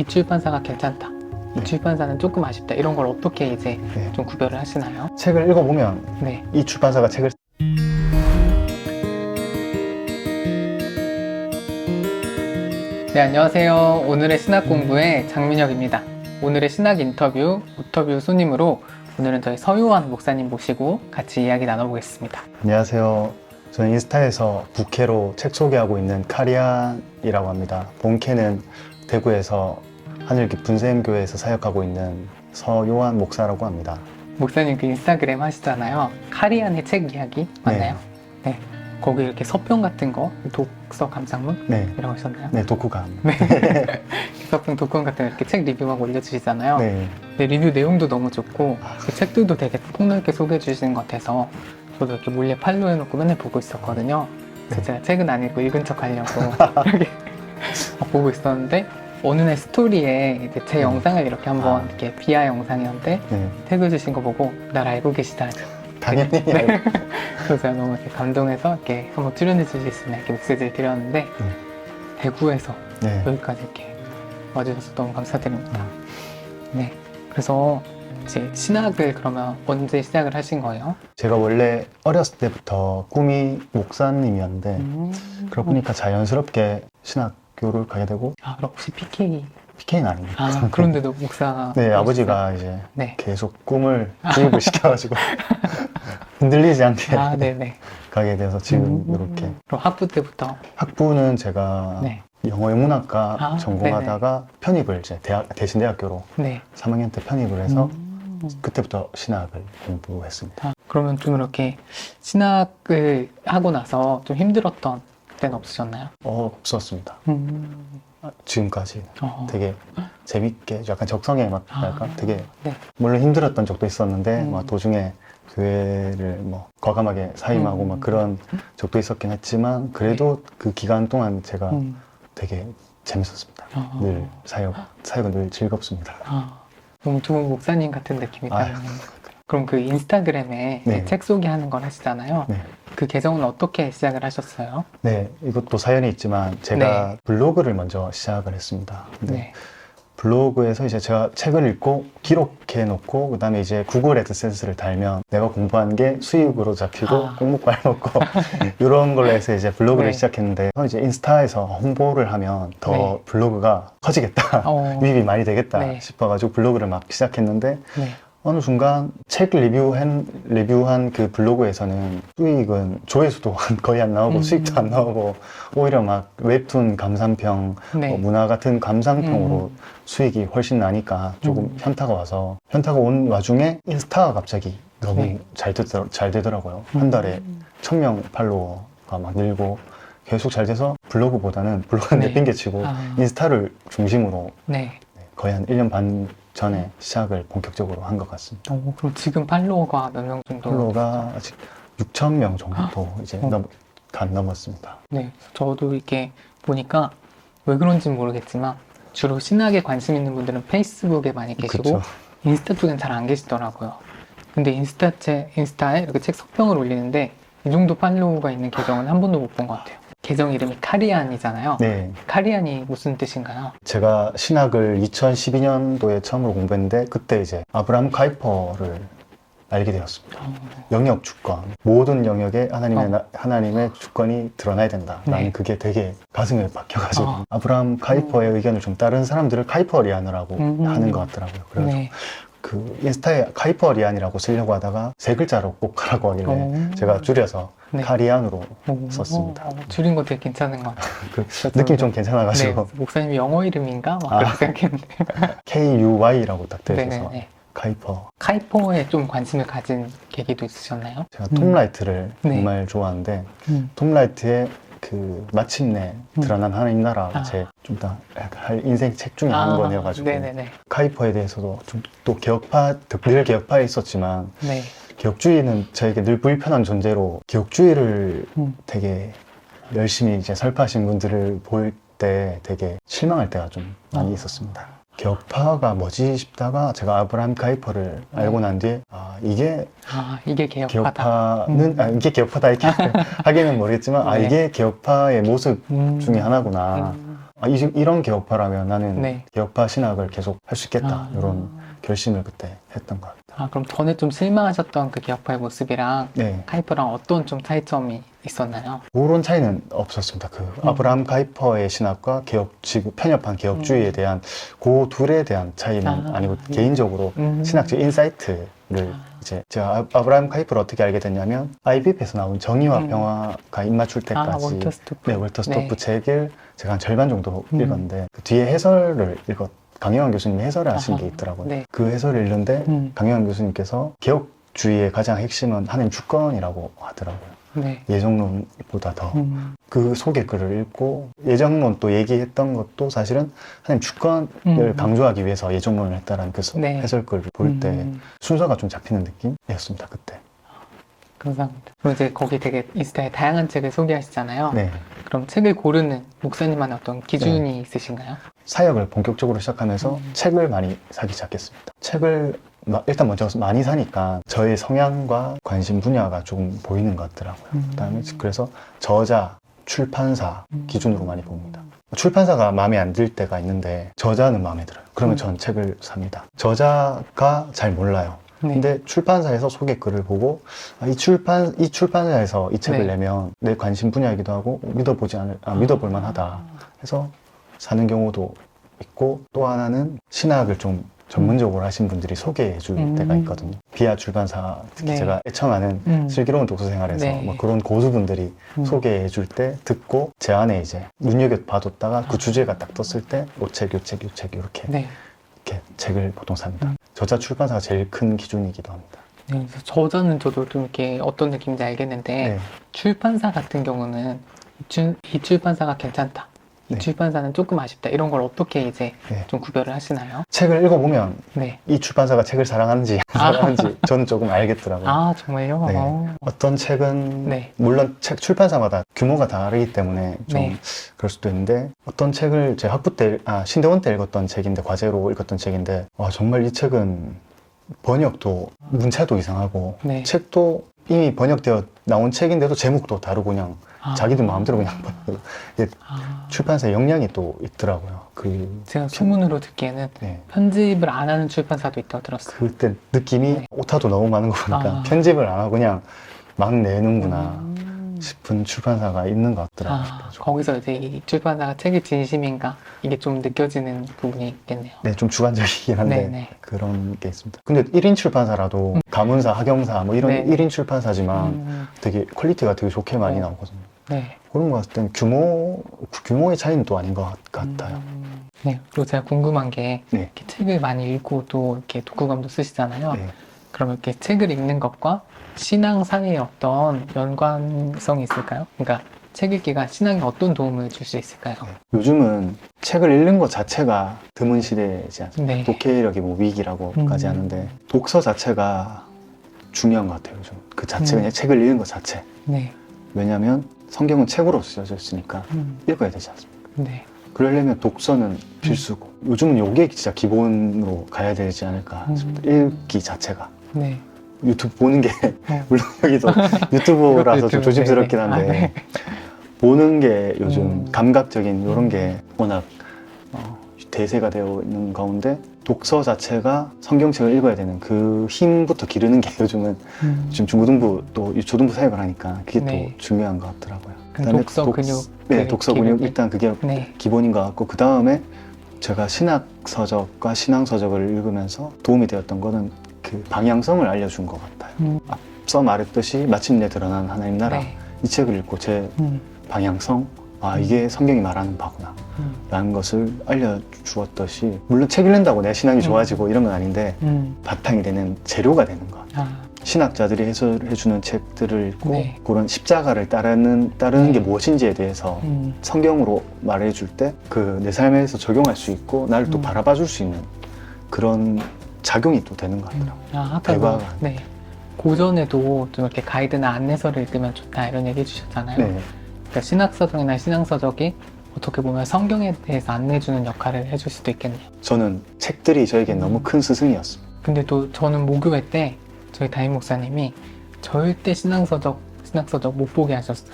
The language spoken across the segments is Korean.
이 출판사가 괜찮다, 이 네. 출판사는 조금 아쉽다, 이런 걸 어떻게 이제 네. 좀 구별을 하시나요? 책을 읽어보면 네. 이 출판사가 책을 네, 안녕하세요. 오늘의 신학 공부의 장민혁입니다. 오늘의 신학 인터뷰 손님으로 오늘은 저희 서유원 목사님 모시고 같이 이야기 나눠보겠습니다. 안녕하세요. 저는 인스타에서 부캐로 책 소개하고 있는 카리안이라고 합니다. 본캐는 대구에서 하늘 깊은 샘교회에서 사역하고 있는 서요한 목사라고 합니다. 목사님 그 인스타그램 하시잖아요. 카리안의 책 이야기 맞나요? 네. 거기 이렇게 서평 같은 거, 독서 감상문 네, 이라고 하셨나요? 네 독후감. 네. 서평 독후감 같은 거 이렇게 책 리뷰막 올려주시잖아요. 네, 네, 리뷰 내용도 너무 좋고 그 책들도 되게 폭넓게 소개해 주시는 것 같아서 저도 이렇게 몰래 팔로우해놓고 맨날 보고 있었거든요. 그래서 네. 제가 책은 안 읽고 읽은 척 하려고 이렇게 보고 있었는데 어느 날 스토리에 이제 제 영상을 이렇게 한번 이렇게 비하 영상이었는데 네. 태그 주신 거 보고 날 알고 계시다. 당연히 네. 그래서 제가 너무 이렇게 감동해서 이렇게 한번 출연해 주실 수 있나 이렇게 메시지를 드렸는데 대구에서 네. 여기까지 이렇게 와주셔서 너무 감사드립니다. 네. 그래서 이제 신학을 그러면 언제 시작을 하신 거예요? 제가 원래 어렸을 때부터 꿈이 목사님이었는데 그러고 보니까 자연스럽게 신학교를 가게 되고 아, 그럼 혹시 PK? PK는 아닙니다. 아, 그런데도 목사. 네, 아버지가 이제 네. 계속 꿈을 주입을 시켜가지고 흔들리지 않게 아, 네네. 가게 돼서 지금 이렇게 그럼 학부 때부터? 학부는 제가 네. 영어영문학과 아, 전공하다가 편입을 이제 대신대학교로 네. 3학년 때 편입을 해서 그때부터 신학을 공부했습니다. 아, 그러면 좀 이렇게 신학을 하고 나서 좀 힘들었던 때는 없으셨나요? 없었습니다. 지금까지 어. 되게 재밌게 약간 적성에 맞달까 되게 네. 물론 힘들었던 적도 있었는데 막 음. 도중에 교회를 뭐 과감하게 사임하고 막 그런 적도 있었긴 했지만 그래도 그 기간 동안 제가 되게 재밌었습니다. 늘 사역은 늘 즐겁습니다. 너무 좋은 목사님 같은 느낌이 아유. 드네요. 그럼 그 인스타그램에 네. 책 소개하는 걸 하시잖아요. 네. 그 계정은 어떻게 시작을 하셨어요? 네, 이것도 사연이 있지만 제가 네. 블로그를 먼저 시작을 했습니다. 근데 네. 블로그에서 이제 제가 책을 읽고 기록해 놓고 그다음에 이제 구글 애드센스를 달면 내가 공부한 게 수익으로 잡히고 꽁묵 빨먹고 이런 걸로 해서 이제 블로그를 네. 시작했는데 이제 인스타에서 홍보를 하면 더 네. 블로그가 커지겠다 유입이 많이 되겠다 네. 싶어가지고 블로그를 막 시작했는데 네. 어느 순간 책 리뷰한 그 블로그에서는 수익은 조회수도 거의 안 나오고 수익도 안 나오고 오히려 막 웹툰 감상평 네. 문화 같은 감상평으로 수익이 훨씬 나니까 조금 현타가 와서 현타가 온 와중에 인스타가 갑자기 너무 네. 잘 되더라고요. 한 달에 1000명 팔로워가 막 늘고 계속 잘 돼서 블로그는 네. 내팽개치고 인스타를 중심으로 네. 거의 한 1년 반 전에 시작을 본격적으로 한 것 같습니다. 그럼 지금 팔로워가 몇 명 정도? 팔로워가 아직 6,000명 정도 이제 다 넘었습니다. 네. 저도 이렇게 보니까 왜 그런지는 모르겠지만 주로 신학에 관심 있는 분들은 페이스북에 많이 계시고 그쵸. 인스타 쪽엔 잘 안 계시더라고요. 근데 인스타에 이렇게 책 서평을 올리는데 이 정도 팔로우가 있는 계정은 한 번도 못 본 것 같아요. 계정 이름이 카리안이잖아요. 네, 카리안이 무슨 뜻인가요? 제가 신학을 2012년도에 처음으로 공부했는데 그때 이제 아브라함 카이퍼를 알게 되었습니다. 영역 주권, 모든 영역에 하나님의 주권이 드러나야 된다. 네. 나는 그게 되게 가슴에 박혀가지고 아브라함 카이퍼의 의견을 좀 따른 사람들을 카이퍼리안이라고 하는 것 같더라고요. 그래서 네. 그 인스타에 카이퍼리안이라고 쓰려고 하다가 3글자로 꼭 하라고 하길래 제가 줄여서 네. 카리안으로 썼습니다. 줄인 거 되게 괜찮은 것 같아요. 그 느낌 좀 괜찮아가지고 네. 목사님이 영어 이름인가? 막 그렇게 생각했는데. KUY라고 딱 되어 있어서 네네네. 카이퍼. 카이퍼에 좀 관심을 가진 계기도 있으셨나요? 제가 톰 라이트를 네. 정말 좋아하는데 톰 라이트의 그 마침내 드러난 하나님 나라 제 좀 더 할 인생 책 중에 한 권이어가지고 네네네. 카이퍼에 대해서도 좀 또 늘 개혁파에 있었지만 네. 개혁주의는 저에게 늘 불편한 존재로 개혁주의를 되게 열심히 이제 설파하신 분들을 볼 때 되게 실망할 때가 좀 많이 있었습니다. 개혁파가 뭐지 싶다가 제가 아브라함 카이퍼를 알고 난 뒤에 이게 이게 개혁파다. 이게 개혁파다 이렇게 하기는 모르겠지만 네. 이게 개혁파의 모습 중에 하나구나. 이런 개혁파라면 나는 네. 개혁파 신학을 계속 할 수 있겠다. 아. 이런 결심을 그때 했던 것 같아요. 그럼 전에 좀 실망하셨던 그 개혁파의 모습이랑 네. 카이퍼랑 어떤 좀 차이점이 있었나요? 그런 차이는 없었습니다. 아브라함 카이퍼의 신학과 편협한 개혁주의에 대한 그 둘에 대한 차이는 아니고 개인적으로 신학적 인사이트를 이제 제가 아브라함 카이퍼를 어떻게 알게 됐냐면 IBF에서 나온 정의와 평화가 입맞출 때까지 월터 스토프. 월터 스토프 네. 책을 제가 한 절반 정도 읽었는데 그 뒤에 해설을 강영환 교수님이 해설을 하신 게 아하. 있더라고요. 네. 그 해설을 읽는데 강영환 교수님께서 개혁주의의 가장 핵심은 하나님 주권이라고 하더라고요. 네. 예정론보다 더 그 속의 글을 읽고 예정론 또 얘기했던 것도 사실은 하나님 주권을 강조하기 위해서 예정론을 했다라는 그 네. 해설글을 볼 때 순서가 좀 잡히는 느낌이었습니다. 그때. 감사합니다. 그럼 이제 거기 되게 인스타에 다양한 책을 소개하시잖아요. 네. 그럼 책을 고르는 목사님만의 어떤 기준이 있으신가요? 사역을 본격적으로 시작하면서 책을 많이 사기 시작했습니다. 책을 일단 먼저 많이 사니까 저의 성향과 관심 분야가 조금 보이는 것 같더라고요. 그다음에 그래서 저자, 출판사 기준으로 많이 봅니다. 출판사가 마음에 안 들 때가 있는데 저자는 마음에 들어요. 그러면 전 책을 삽니다. 저자가 잘 몰라요. 네. 근데 출판사에서 소개글을 보고 이 출판사에서 이 책을 네. 내면 내 관심 분야이기도 하고 믿어볼 만하다 해서 사는 경우도 있고, 또 하나는 신학을 좀 전문적으로 하신 분들이 소개해 줄 때가 있거든요. 비아 출판사, 특히 네. 제가 애청하는 슬기로운 독서생활에서 네. 뭐 그런 고수분들이 소개해 줄 때 듣고 제 안에 이제 눈여겨봐뒀다가 그 주제가 딱 떴을 때 요 책 이렇게 네. 이렇게 책을 보통 삽니다. 저자 출판사가 제일 큰 기준이기도 합니다. 네, 그래서 저자는 저도 좀 이렇게 어떤 느낌인지 알겠는데 네. 출판사 같은 경우는 이 출판사가 괜찮다. 이 네. 출판사는 조금 아쉽다. 이런 걸 어떻게 이제 네. 좀 구별을 하시나요? 책을 읽어보면 네. 이 출판사가 책을 사랑하는지 안 사랑하는지 저는 조금 알겠더라고요. 아, 정말요? 네. 어떤 책은 네. 물론 책 출판사마다 규모가 다르기 때문에 좀 네. 그럴 수도 있는데, 어떤 책을 제 학부 때 신대원 때 읽었던 책인데, 과제로 읽었던 책인데, 정말 이 책은 번역도 문체도 이상하고 네. 책도 이미 번역되어 나온 책인데도 제목도 다르고 그냥 자기들 마음대로 그냥 출판사의 역량이 또 있더라고요. 제가 소문으로 듣기에는 네. 편집을 안 하는 출판사도 있다고 들었어요. 그때 느낌이 네. 오타도 너무 많은 거 보니까 편집을 안 하고 그냥 막 내는구나 싶은 출판사가 있는 것 같더라고요. 거기서 이제 이 출판사가 책이 진심인가 이게 좀 느껴지는 부분이 있겠네요. 네, 좀 주관적이긴 한데 네네. 그런 게 있습니다. 근데 1인 출판사라도 가문사, 학영사 뭐 이런 네. 1인 출판사지만 되게 퀄리티가 되게 좋게 많이 네. 나오거든요. 네. 그런 거 봤을 땐 규모의 차이는 또 아닌 것 같아요. 네. 그리고 제가 궁금한 게 네. 이렇게 책을 많이 읽고 또 이렇게 독후감도 쓰시잖아요. 네. 그럼 이렇게 책을 읽는 것과 신앙 사이에 어떤 연관성이 있을까요? 그러니까 책 읽기가 신앙에 어떤 도움을 줄 수 있을까요? 요즘은 책을 읽는 것 자체가 드문 시대이지 않습니까? 네. 독해력이 뭐 위기라고까지 하는데 독서 자체가 중요한 것 같아요. 요즘 그 자체 그냥 책을 읽는 것 자체. 네. 왜냐하면 성경은 책으로 쓰여져 있으니까 읽어야 되지 않습니까? 네. 그러려면 독서는 필수고 요즘은 요게 진짜 기본으로 가야 되지 않을까 싶습니다. 읽기 자체가. 네. 유튜브 보는 게 네. 물론 여기서 유튜브라서 좀 유튜브, 조심스럽긴 네, 네. 한데 네. 보는 게 요즘 감각적인 이런 게 워낙 대세가 되어 있는 가운데 독서 자체가 성경책을 읽어야 되는 그 힘부터 기르는 게 요즘은 지금 중고등부 또 초등부 사역을 하니까 그게 네. 또 중요한 것 같더라고요. 독서 근육. 네, 독서 근육 기르기. 일단 그게 네. 기본인 것 같고, 그 다음에 제가 신학 서적과 신앙 서적을 읽으면서 도움이 되었던 거는 그 방향성을 알려준 것 같아요. 앞서 말했듯이 마침내 드러난 하나님 나라, 네. 이 책을 읽고 제 방향성, 이게 성경이 말하는 바구나 라는 것을 알려주었듯이, 물론 책 읽는다고 내 신앙이 좋아지고 이런 건 아닌데 바탕이 되는 재료가 되는 것 같아요. 신학자들이 해설해주는 책들을 읽고 네. 그런 십자가를 따르는 게 무엇인지에 대해서 성경으로 말해줄 때 그 내 삶에서 적용할 수 있고 나를 또 바라봐 줄 수 있는 그런 작용이 또 되는 것 같더라고요. 아까 대화가. 네. 고전에도 좀 이렇게 가이드나 안내서를 읽으면 좋다 이런 얘기 해주셨잖아요. 네. 그러니까 신학서적이나 신앙서적이 어떻게 보면 성경에 대해서 안내해주는 역할을 해줄 수도 있겠네요. 저는 책들이 저에게 너무 큰 스승이었습니다. 근데 또 저는 모교회 때 저희 담임 목사님이 절대 신학서적 못 보게 하셨어요.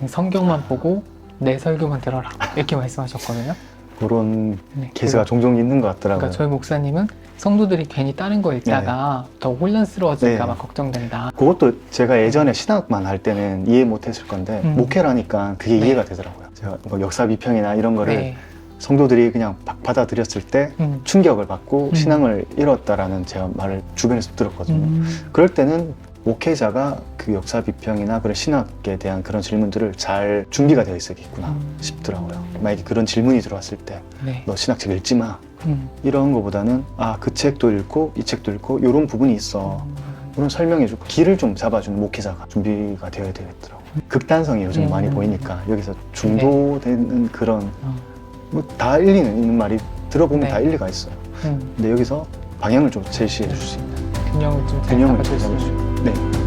성경만 보고 내 설교만 들어라 이렇게 말씀하셨거든요. 그런 네, 케이스가 종종 있는 것 같더라고요. 그러니까 저희 목사님은 성도들이 괜히 다른 거 읽다가 더 혼란스러워질까 봐 네. 걱정된다. 그것도 제가 예전에 신학만 할 때는 이해 못 했을 건데 목회를 하니까 그게 네. 이해가 되더라고요. 제가 뭐 역사 비평이나 이런 거를 네. 성도들이 그냥 받아들였을 때 충격을 받고 신앙을 잃었다라는 제가 말을 주변에서 들었거든요. 그럴 때는 목회자가 그 역사 비평이나 그런 신학에 대한 그런 질문들을 잘 준비가 되어 있어야겠구나 싶더라고요. 만약에 그런 질문이 들어왔을 때 네. 너 신학책 읽지 마 이런 거보다는 아, 그 책도 읽고 이 책도 읽고 이런 부분이 있어 그런 설명해주고 길을 좀 잡아주는 목회자가 준비가 되어야 되겠더라고요. 극단성이 요즘 많이 보이니까 여기서 중도되는 그런 뭐 다 일리는 있는 말이 들어보면 네. 다 일리가 있어요. 근데 여기서 방향을 좀 제시해 줄 수 있는 균형을 좀 잘 균형을 잡아줄 수 잡을 수 있는. 있는 네.